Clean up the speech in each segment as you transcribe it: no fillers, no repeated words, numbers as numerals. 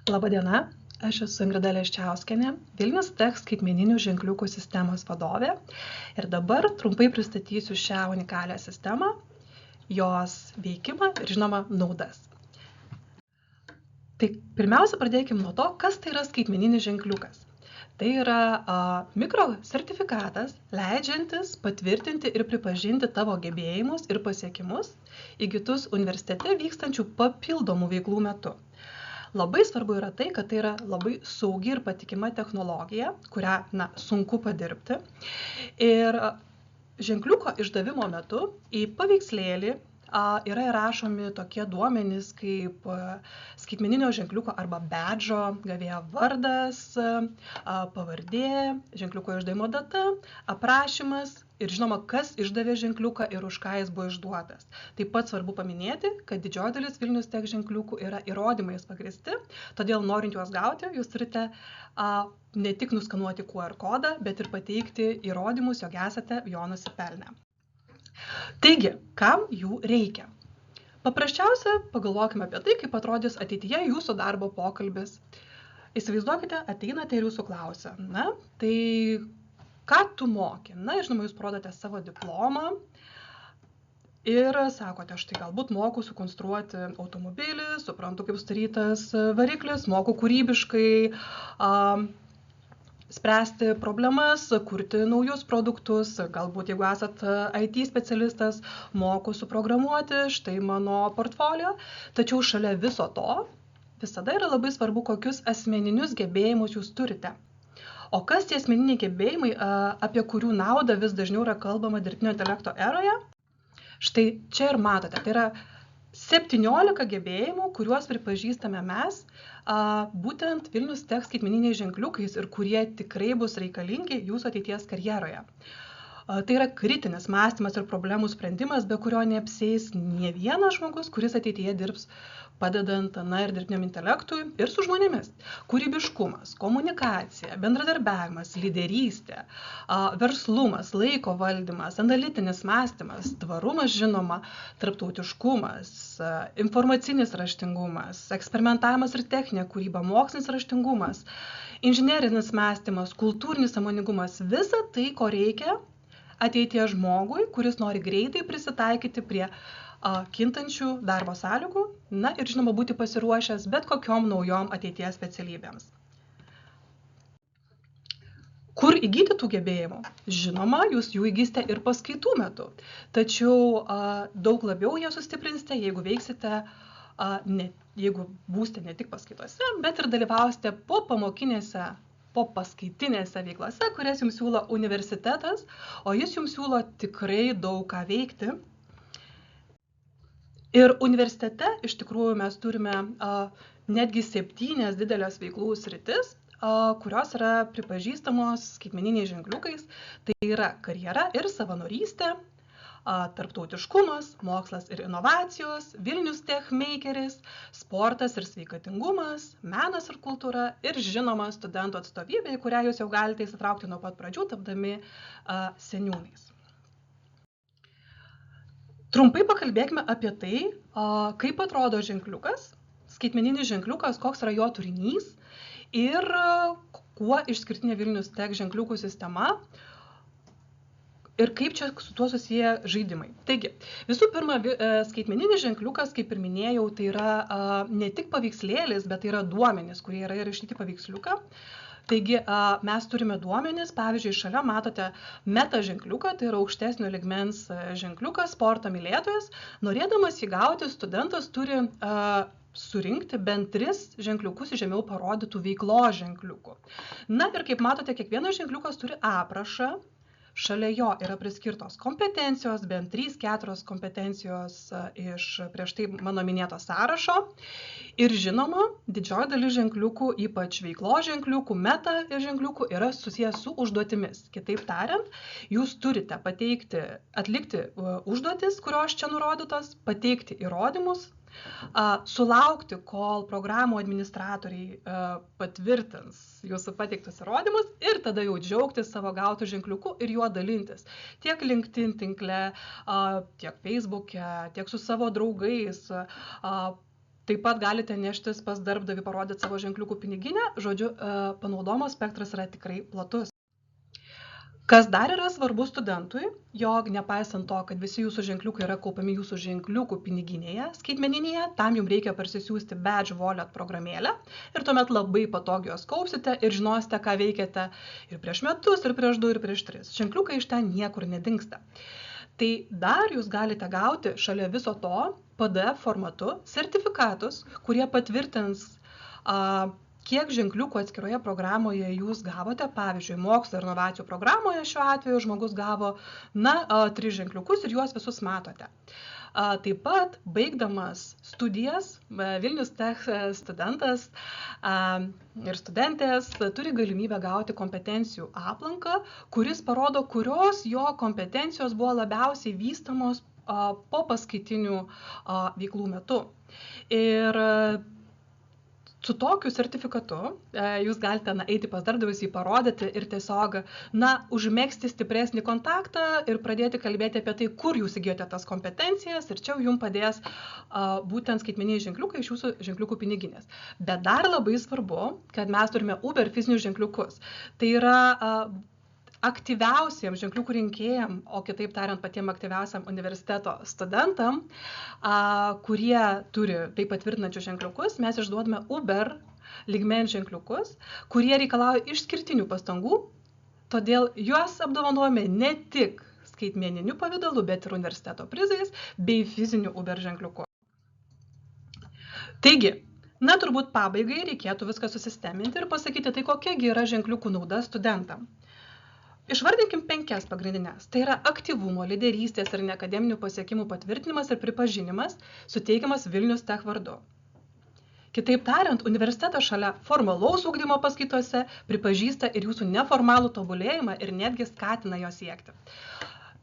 Labadiena, aš esu Ingrida Leščiauskienė, Vilnius Tech skaitmeninių ženkliukų sistemos vadovė ir dabar trumpai pristatysiu šią unikalią sistemą, jos veikimą ir žinoma naudas. Tai pirmiausia pradėkime nuo to, kas tai yra skaitmeninis ženkliukas. Tai yra mikrosertifikatas, leidžiantis patvirtinti ir pripažinti tavo gebėjimus ir pasiekimus įgytus universitete vykstančių papildomų veiklų metu. Labai svarbu yra tai, kad tai yra labai saugi ir patikima technologija, kurią sunku padirbti. Ir ženkliuko išdavimo metu į paveikslėlį yra įrašomi tokie duomenys kaip skaitmeninio ženkliuko arba badžo gavėjo vardas, pavardė, ženkliuko išdavimo data, aprašymas ir žinoma, kas išdavė ženkliuką ir už ką jis buvo išduotas. Taip pat svarbu paminėti, kad didžioji dalis Vilnius Tech ženkliukų yra įrodymais pagristi, todėl norint juos gauti, jūs turite ne tik nuskanuoti QR kodą, bet ir pateikti įrodymus, jog esate jo nusipelnę. Taigi, kam jų reikia? Paprasčiausia, pagalvokime apie tai, kaip atrodys ateityje jūsų darbo pokalbis. Įsivaizduokite, ateinate ir jūsų klausia, tai ką tu moki? Žinoma, jūs parodote savo diplomą ir sakote, aš tai galbūt moku sukonstruoti automobilį, suprantu, kaip sudarytas variklis, moku kūrybiškai spręsti problemas, kurti naujus produktus, galbūt jeigu esat IT specialistas, moku suprogramuoti, štai mano portfolio. Tačiau šalia viso to visada yra labai svarbu, kokius asmeninius gebėjimus jūs turite. O kas tie asmeniniai gebėjimai, apie kurių naudą vis dažniau yra kalbama dirbtinio intelekto eroje? Štai čia ir matote, tai yra 17 gebėjimų, kuriuos pripažįstame mes, būtent Vilnius Tech skaitmeniniais ženkliukais ir kurie tikrai bus reikalingi jūsų ateities karjeroje. Tai yra kritinis mąstymas ir problemų sprendimas, be kurio neapsieis nė vienas žmogus, kuris ateityje dirbs padedant ir dirbtiniam intelektui ir su žmonėmis. Kūrybiškumas, komunikacija, bendradarbiavimas, lyderystė, verslumas, laiko valdymas, analitinis mąstymas, tvarumas žinoma, tarptautiškumas, informacinis raštingumas, eksperimentavimas ir techninė kūryba, mokslinis raštingumas, inžinerinis mąstymas, kultūrinis sąmoningumas, visa tai, ko reikia ateities žmogui, kuris nori greitai prisitaikyti prie kintančių darbo sąlygų, ir žinoma būti pasiruošęs bet kokiom naujom ateities specialybėms. Kur įgyti tų gebėjimų? Žinoma, jūs jų įgysite ir paskaitų metu, tačiau daug labiau jie sustiprinsite, jeigu veiksite, jeigu būsite ne tik paskaitose, bet ir dalyvausite po paskaitinėse veiklose, kurias jums siūlo universitetas, o jis jums siūlo tikrai daug ką veikti. Ir universitete iš tikrųjų mes turime netgi 7 didelės veiklų sritis, kurios yra pripažįstamos skaitmeniniais ženkliukais. Tai yra karjera ir savanorystė, tarptautiškumas, mokslas ir inovacijos, Vilnius Tech makeris, sportas ir sveikatingumas, menas ir kultūra ir žinoma studentų atstovybė, į kurią jūs jau galite įsitraukti nuo pat pradžių, tapdami seniūnais. Trumpai pakalbėkime apie tai, kaip atrodo ženkliukas, skaitmeninis ženkliukas, koks yra jo turinys ir kuo išskirtinė Vilnius Tech ženkliukų sistema ir kaip čia su tuo susiję žaidimai. Taigi, visų pirma, skaitmeninis ženkliukas, kaip ir minėjau, tai yra ne tik paveikslėlis, bet tai yra duomenys, kurie yra įrašyti paveiksliuką. Taigi, mes turime duomenis, pavyzdžiui, šalia matote meta ženkliuką, tai yra aukštesnio lygmens ženkliukas, sporto mylėtojas. Norėdamas jį gauti, studentas turi surinkti bent 3 ženkliukus žemiau parodytų veiklos ženkliukų. Ir kaip matote, kiekvienas ženkliukas turi aprašą. Šalia jo yra priskirtos kompetencijos, bent 3-4 kompetencijos iš prieš tai mano minėto sąrašo. Ir žinoma, didžioji dalis ženkliukų, ypač veiklos ženkliukų, meta ženkliukų, yra susijęs su užduotimis. Kitaip tariant, jūs turite atlikti užduotis, kurios čia nurodytos, pateikti įrodymus, sulaukti, kol programų administratoriai patvirtins jūsų pateiktus įrodymus ir tada jau džiaugtis savo gautų ženkliuku ir juo dalintis. Tiek LinkedIn tinkle, tiek Facebook'e, tiek su savo draugais, Taip pat galite neštis pas darbdavį parodyti savo ženkliukų piniginę. Žodžiu, panaudojimo spektras yra tikrai platus. Kas dar yra svarbu studentui, jog nepaisant to, kad visi jūsų ženkliukai yra kaupiami jūsų ženkliukų piniginėje skaitmeninėje, tam jums reikia parsisiųsti Badge Wallet programėlę ir tuomet labai patogiai jos kaupsite ir žinosite, ką veikiate ir prieš metus, ir prieš 2, ir prieš 3. Ženkliukai iš ten niekur nedingsta. Tai dar jūs galite gauti šalia viso to PDF formatu sertifikatus, kurie patvirtins, kiek ženkliukų atskiroje programoje jūs gavote. Pavyzdžiui, mokslo ir inovacijų programoje šiuo atveju žmogus gavo 3 ženkliukus ir juos visus matote. Taip pat, baigdamas studijas, Vilnius Tech studentas ir studentės turi galimybę gauti kompetencijų aplanką, kuris parodo, kurios jo kompetencijos buvo labiausiai vystamos po paskaitinių veiklų metu. Ir su tokiu sertifikatu jūs galite eiti pas darbdavius, jį parodyti ir tiesiog užmegzti stipresnį kontaktą ir pradėti kalbėti apie tai, kur jūs įgijote tas kompetencijas, ir čia jums padės būtent skaitmeniniai ženkliukai iš jūsų ženkliukų piniginės. Bet dar labai svarbu, kad mes turime Uber fizinius ženkliukus. Tai yra aktyviausiems ženkliukų rinkėjam, o kitaip tariant patiem aktyviausiam universiteto studentam, kurie turi tai patvirtinančius ženkliukus, mes išduodame Uber lygmens ženkliukus, kurie reikalauja išskirtinių pastangų, todėl juos apdovanojame ne tik skaitmeniniu pavidalu, bet ir universiteto prizais bei fiziniu Uber ženkliuku. Taigi, turbūt pabaigai reikėtų viską susisteminti ir pasakyti, tai kokiagi yra ženkliukų nauda studentam. Išvardinkim 5 pagrindinės. Tai yra aktyvumo, lyderystės ir neakademinių pasiekimų patvirtinimas ir pripažinimas, suteikiamas Vilnius Tech vardu. Kitaip tariant, universitetas šalia formalaus ugdymo paskaitose pripažįsta ir jūsų neformalų tobulėjimą ir netgi skatina jo siekti.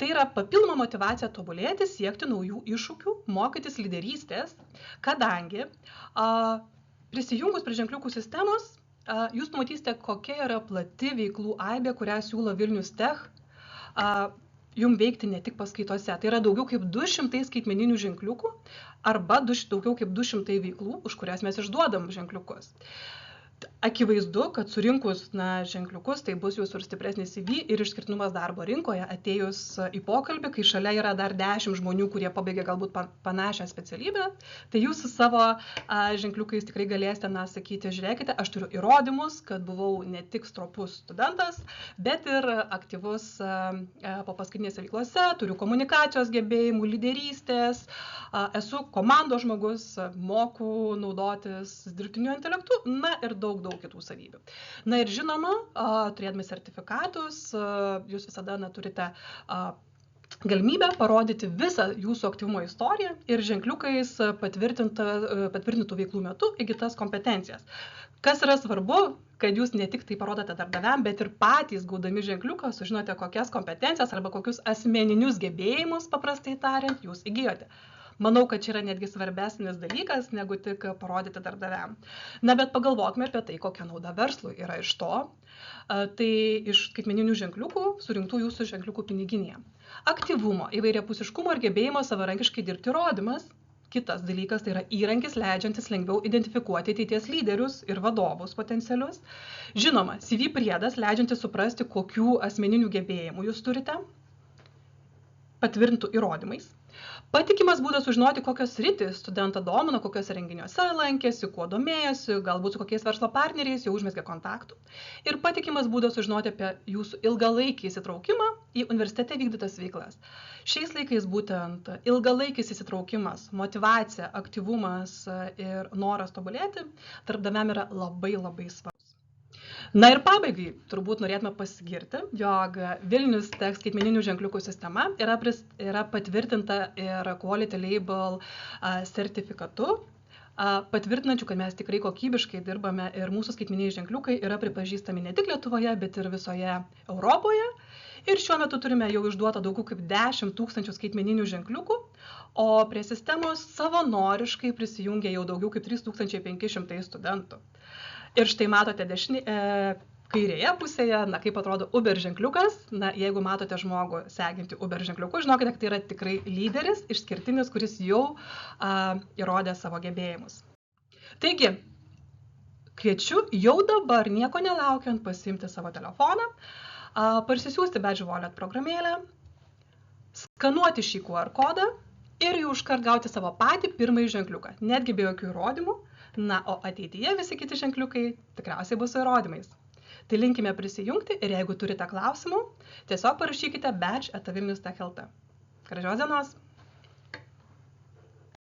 Tai yra papildoma motyvacija tobulėti, siekti naujų iššūkių, mokytis lyderystės, kadangi prisijungus prie ženkliukų sistemos, jūs pamatysite, kokia yra plati veiklų aibė, kurią siūlo Vilnius Tech jums veikti ne tik paskaitose. Tai yra daugiau kaip 200 skaitmeninių ženkliukų arba daugiau kaip 200 veiklų, už kurias mes išduodam ženkliukus. Akivaizdu, kad surinkus ženkliukus, tai bus jūsų ir stipresnis CV ir išskirtinumas darbo rinkoje atėjus į pokalbį, kai šalia yra dar 10 žmonių, kurie pabaigė galbūt panašią specialybę, tai jūs su savo ženkliukais tikrai galėsite sakyti, žiūrėkite, aš turiu įrodymus, kad buvau ne tik stropus studentas, bet ir aktyvus po paskutinėse veiklose, turiu komunikacijos gebėjimų, lyderystės, esu komandos žmogus, moku naudotis dirbtiniu intelektu, ir daug kitų savybių. Ir žinoma, turėdami sertifikatus, jūs visada turite galimybę parodyti visą jūsų aktyvumo istoriją ir ženkliukais patvirtintų veiklų metu įgytas kompetencijas. Kas yra svarbu, kad jūs ne tik tai parodote darbdaviam, bet ir patys gaudami ženkliuką sužinote, kokias kompetencijas arba kokius asmeninius gebėjimus, paprastai tariant, jūs įgijote. Manau, kad čia yra netgi svarbesnis dalykas, negu tik parodyti darbdaviam. Bet pagalvokime apie tai, kokia nauda verslui yra iš to. Tai iš skaitmeninių ženkliukų surinktų jūsų ženkliukų piniginėje. Aktyvumo, įvairiapusiškumo ir gebėjimo savarankiškai dirbti įrodymas. Kitas dalykas tai yra įrankis, leidžiantis lengviau identifikuoti ateities lyderius ir vadovus potencialius. Žinoma, CV priedas, leidžiantis suprasti, kokių asmeninių gebėjimų jūs turite, patvirtintų įrodymais. Patikimas būdas sužinoti, kokios sritys studentą domina, kokiuose renginiuose lankėsi, kuo domėjosi, galbūt su kokiais verslo partneriais jau užmezgė kontaktų. Ir patikimas būdas sužinoti apie jūsų ilgalaikį įsitraukimą į universitete vykdytas veiklas. Šiais laikais būtent ilgalaikis įsitraukimas, motyvacija, aktyvumas ir noras tobulėti darbdaviam yra labai svarbus. Ir pabaigai turbūt norėtume pasigirti, jog Vilnius Tech skaitmeninių ženkliukų sistema yra patvirtinta ir Quality Label sertifikatu, patvirtinančių, kad mes tikrai kokybiškai dirbame ir mūsų skaitmeniniai ženkliukai yra pripažįstami ne tik Lietuvoje, bet ir visoje Europoje. Ir šiuo metu turime jau išduota daugiau kaip 10 000 skaitmeninių ženkliukų, o prie sistemos savanoriškai prisijungia jau daugiau kaip 3500 studentų. Ir štai matote kairėje pusėje, kaip atrodo Uber ženkliukas. Jeigu matote žmogų seginti Uber ženkliuku, žinokite, kad tai yra tikrai lyderis, išskirtinis, kuris jau įrodė savo gebėjimus. Taigi, kviečiu jau dabar, nieko nelaukiant, pasiimti savo telefoną, parsisiųsti Badge Wallet programėlę, skanuoti šį QR kodą ir jau iškart gauti savo patį pirmąjį ženkliuką, netgi be jokių įrodymų, na, o ateityje visi kiti ženkliukai tikriausiai bus su įrodymais. Tai linkime prisijungti ir jeigu turite klausimų, tiesiog parašykite badge@vilnius.lt. Gražios dienos!